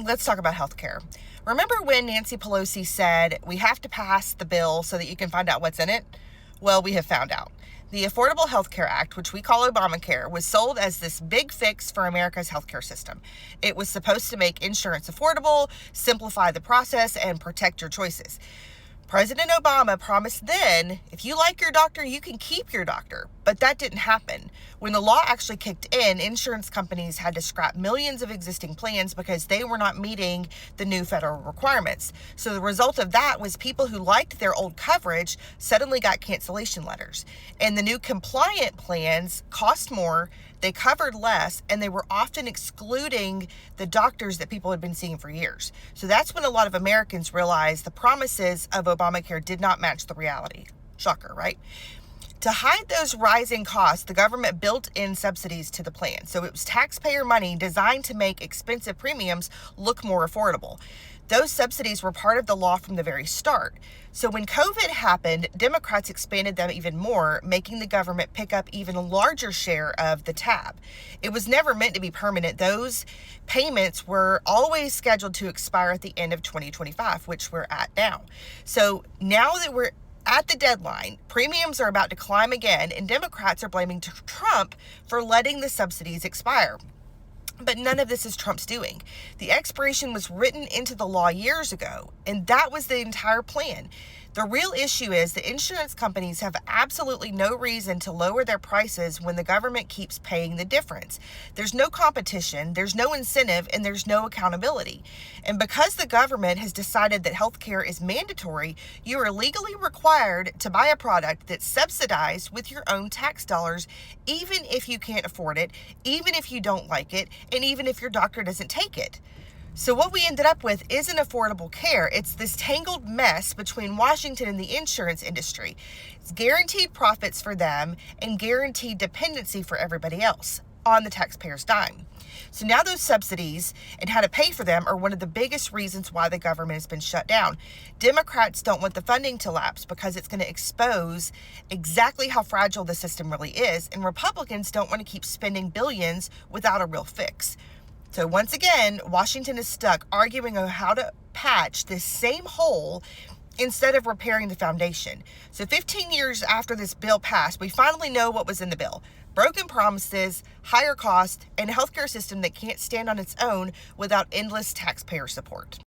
let's talk about healthcare. Remember when Nancy Pelosi said, we have to pass the bill so that you can find out what's in it? Well, we have found out. The Affordable Health Care Act, which we call Obamacare, was sold as this big fix for America's healthcare system. It was supposed to make insurance affordable, simplify the process, and protect your choices. President Obama promised then, if you like your doctor, you can keep your doctor. But that didn't happen. When the law actually kicked in, insurance companies had to scrap millions of existing plans because they were not meeting the new federal requirements. So the result of that was people who liked their old coverage suddenly got cancellation letters. And the new compliant plans cost more, they covered less, and they were often excluding the doctors that people had been seeing for years. So that's when a lot of Americans realized the promises of Obamacare did not match the reality. Shocker, right? To hide those rising costs, the government built in subsidies to the plan. So it was taxpayer money designed to make expensive premiums look more affordable. Those subsidies were part of the law from the very start. So when COVID happened, Democrats expanded them even more, making the government pick up even a larger share of the tab. It was never meant to be permanent. Those payments were always scheduled to expire at the end of 2025, which we're at now. So now that we're at the deadline, premiums are about to climb again, and Democrats are blaming Trump for letting the subsidies expire. But none of this is Trump's doing. The expiration was written into the law years ago, and that was the entire plan. The real issue is the insurance companies have absolutely no reason to lower their prices when the government keeps paying the difference. There's no competition, there's no incentive, and there's no accountability. And because the government has decided that healthcare is mandatory, you are legally required to buy a product that's subsidized with your own tax dollars, even if you can't afford it, even if you don't like it, and even if your doctor doesn't take it. So what we ended up with isn't affordable care. It's this tangled mess between Washington and the insurance industry. It's guaranteed profits for them and guaranteed dependency for everybody else on the taxpayer's dime. So now those subsidies and how to pay for them are one of the biggest reasons why the government has been shut down. Democrats don't want the funding to lapse because it's going to expose exactly how fragile the system really is, and Republicans don't want to keep spending billions without a real fix. So once again, Washington is stuck arguing on how to patch this same hole instead of repairing the foundation. So 15 years after this bill passed, we finally know what was in the bill. Broken promises, higher cost, and a healthcare system that can't stand on its own without endless taxpayer support.